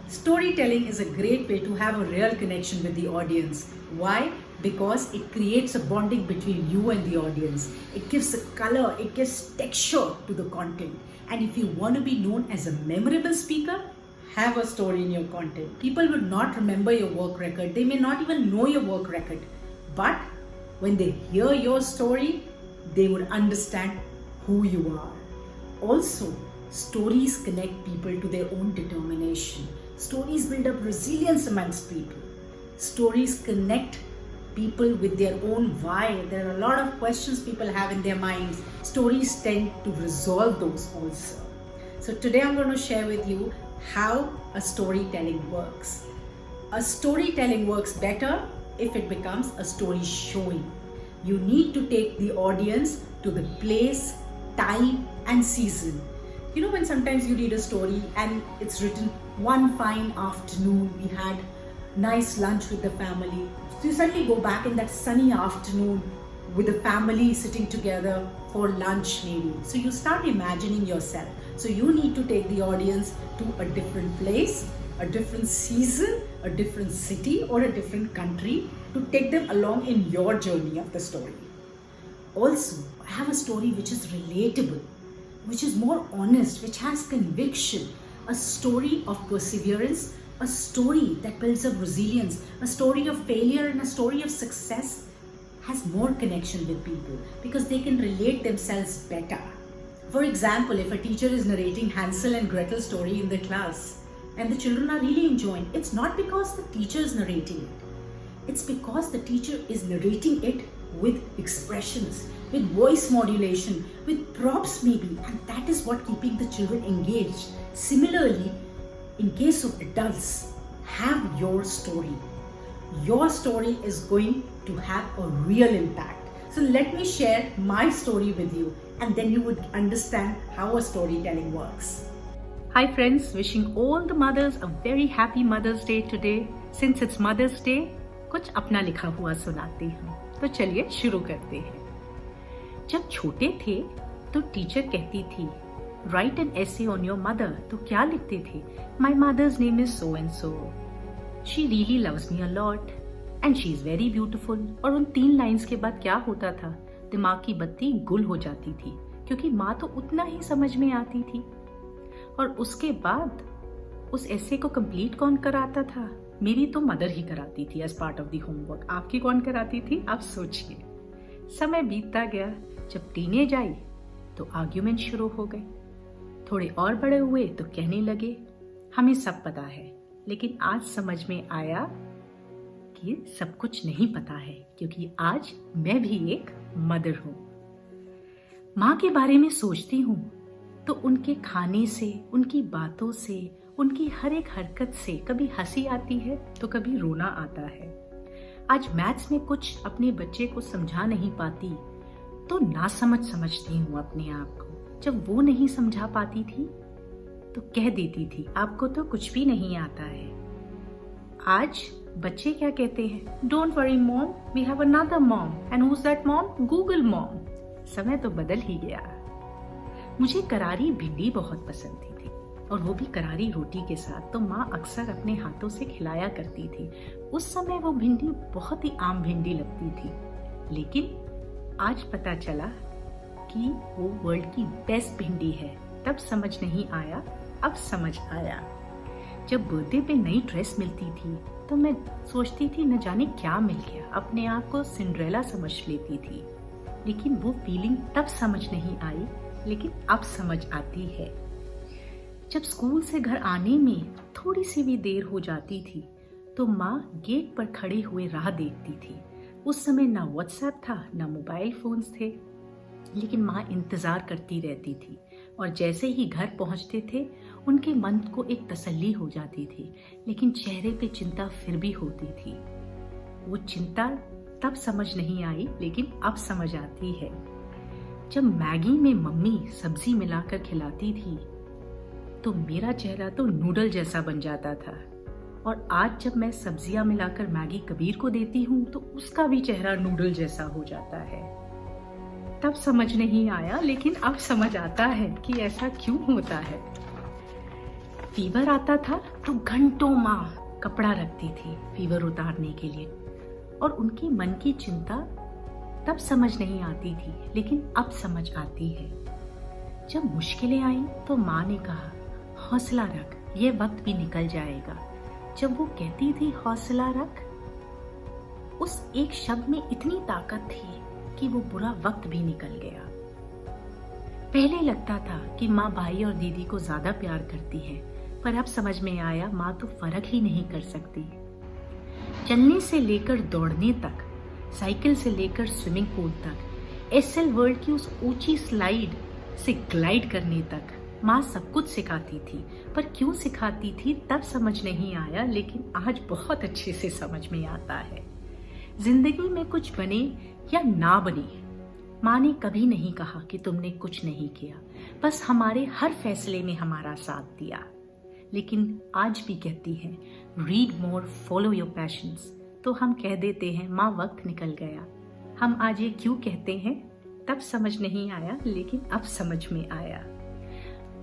Storytelling is a great way to have a real connection with the audience. Why? Because it creates a bonding between you and the audience. It gives a color, it gives texture to the content. And if you want to be known as a memorable speaker, have a story in your content. People will not remember your work record. They may not even know your work record. But when they hear your story, they would understand who you are. Also, stories connect people to their own determination. Stories build up resilience amongst people. Stories connect people with their own why. There are a lot of questions people have in their minds. Stories tend to resolve those also. So today I'm going to share with you how a storytelling works. A storytelling works better if it becomes a story showing. You need to take the audience to the place, time and season. You know when sometimes you read a story and it's written one fine afternoon, we had nice lunch with the family. So you suddenly go back in that sunny afternoon with the family sitting together for lunch maybe. So you start imagining yourself. So you need to take the audience to a different place, a different season, a different city or a different country to take them along in your journey of the story. Also, have a story which is relatable, which is more honest, which has conviction, a story of perseverance, a story that builds up resilience, a story of failure and a story of success has more connection with people because they can relate themselves better. For example, if a teacher is narrating Hansel and Gretel story in the class and the children are really enjoying, it's not because the teacher is narrating it. It's because the teacher is narrating it with expressions, with voice modulation, with props maybe, and that is what keeping the children engaged. Similarly, in case of adults, have your story. Your story is going to have a real impact. So let me share my story with you and then you would understand how a storytelling works. Hi friends, wishing all the mothers a very happy Mother's Day today. Since it's Mother's Day, कुछ अपना लिखा हुआ सुनाती हूँ. तो चलिए शुरू करते हैं. जब छोटे थे तो टीचर कहती थी write an essay on your mother. तो क्या लिखते थे? My mother's name is so and so, she really loves me a lot and she is very beautiful. और उन 3 लाइन्स के बाद क्या होता था? दिमाग की बत्ती गुल हो जाती थी क्योंकि माँ तो उतना ही समझ में आती थी. और उसके बाद उस एसे को कंप्लीट कौन कराता था? मेरी तो मदर ही कराती थी as part of the homework. आपकी कौन कराती थी? आप सोचिए. समय बीतता गया. जब टीनेज आई तो आर्ग्यूमेंट शुरू हो गए. थोड़े और बड़े हुए तो कहने लगे हमें सब पता है. लेकिन आज समझ में आया कि सब कुछ नहीं पता है क्योंकि आज मैं भी एक मदर हूं. माँ के बारे में सोचती हूँ तो उनके खाने से, उनकी बातों से, उनकी हर एक हरकत से कभी हंसी आती है तो कभी रोना आता है. आज मैथ्स में कुछ अपने बच्चे को समझा नहीं पाती तो ना समझती हूँ अपने आप को. जब वो नहीं समझा पाती थी तो कह देती थी आपको तो कुछ भी नहीं आता है. आज बच्चे क्या कहते हैं? Don't worry mom, we have another mom. And who is that mom? Google mom. समय तो बदल ही गया. मुझे करारी भिंडी बहुत पसंद थी और वो भी करारी रोटी के साथ. तो माँ अक्सर अपने हाथों से खिलाया करती थी. उस समय वो भिंडी बहुत ही आम भिंडी लगती थी. लेकिन आज पता चला कि वो वर्ल्ड की बेस्ट भिंडी है. तब समझ नहीं आया, अब समझ आया. जब बर्थडे पे नई ड्रेस मिलती थी तो मैं सोचती थी न जाने क्या मिल गया. अपने आप को सिंड्रेला समझ लेती थी. लेकिन वो फीलिंग तब समझ नहीं आई, लेकिन अब समझ आती है. जब स्कूल से घर आने में थोड़ी सी भी देर हो जाती थी तो माँ गेट पर खड़े हुए राह देखती थी. उस समय ना व्हाट्सएप था, ना मोबाइल फोन्स थे, लेकिन माँ इंतजार करती रहती थी. और जैसे ही घर पहुंचते थे उनके मन को एक तसल्ली हो जाती थी. लेकिन चेहरे पे चिंता फिर भी होती थी. वो चिंता तब समझ नहीं आई, लेकिन अब समझ आती है. जब मैगी में मम्मी सब्जी मिलाकर खिलाती थी तो मेरा चेहरा तो नूडल जैसा बन जाता था. और आज जब मैं सब्जियां मिलाकर मैगी कबीर को देती हूँ तो उसका भी चेहरा नूडल जैसा हो जाता है. तब समझ नहीं आया, लेकिन अब समझ आता है कि ऐसा क्यों होता है. फीवर आता था तो घंटों माँ कपड़ा रखती थी फीवर उतारने के लिए, और उनकी मन की चिंता तब समझ नहीं आती थी, लेकिन अब समझ आती है। जब मुश्किलें आई तो माँ ने कहा, हौसला रख, ये वक्त भी निकल जाएगा। जब वो कहती थी हौसला रख, उस एक शब्द में इतनी ताकत थी कि वो बुरा वक्त भी निकल गया। पहले लगता था कि माँ भाई और दीदी को ज्यादा प्यार करती है, पर अब समझ में आया माँ तो फर्क ही नहीं कर सकती। चलने से लेकर दौड़ने तक, साइकिल से लेकर स्विमिंग पूल तक, एसएल वर्ल्ड की उस ऊंची स्लाइड से ग्लाइड करने तक माँ सब कुछ सिखाती थी। पर क्यों सिखाती थी तब समझ नहीं आया, लेकिन आज बहुत अच्छे से समझ में आता है। जिंदगी में कुछ बने या ना बने, माँ ने कभी नहीं कहा कि तुमने कुछ नहीं किया, बस हमारे हर फैसले में हमारा साथ दिया। लेकिन आज भी कहती है, read more, follow your passions. तो हम कह देते हैं माँ वक्त निकल गया। हम आज ये क्यों कहते हैं तब समझ नहीं आया, लेकिन अब समझ में आया।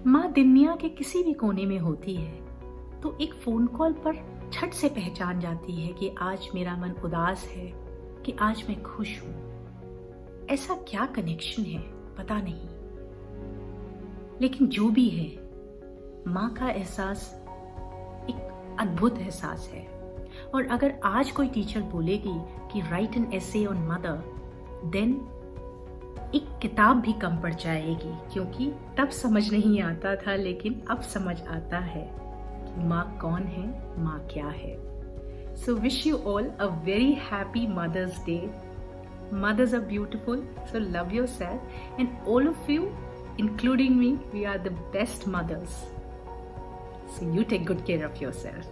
माँ दुनिया के किसी भी कोने में होती है तो एक फोन कॉल पर झट से पहचान जाती है कि आज मेरा मन उदास है कि आज मैं खुश हूं। ऐसा क्या कनेक्शन है पता नहीं, लेकिन जो भी है, माँ का एहसास एक अद्भुत एहसास है। और अगर आज कोई टीचर बोलेगी कि write an essay on mother, then एक किताब भी कम पड़ जाएगी, क्योंकि तब समझ नहीं आता था, लेकिन अब समझ आता है कि माँ कौन है, माँ क्या है। So wish you all a very happy mother's day. Mothers are beautiful, so love yourself, and all of you, including me, we are the best mothers. So you take good care of yourself.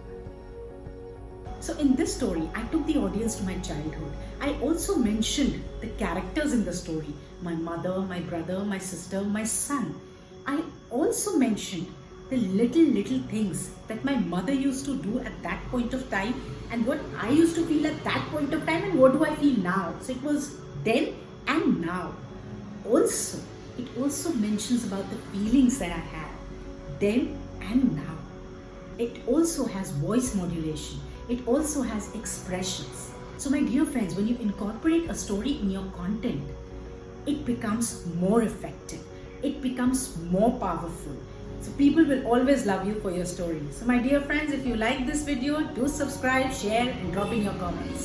So in this story, I took the audience to my childhood. I also mentioned the characters in the story. My mother, my brother, my sister, my son. I also mentioned the little things that my mother used to do at that point of time, and what I used to feel at that point of time, and what do I feel now. So it was then and now. Also, it also mentions about the feelings that I have then and now. It also has voice modulation. It also has expressions. So my dear friends, when you incorporate a story in your content, it becomes more effective. It becomes more powerful. So people will always love you for your story. So my dear friends, if you like this video, do subscribe, share, and drop in your comments.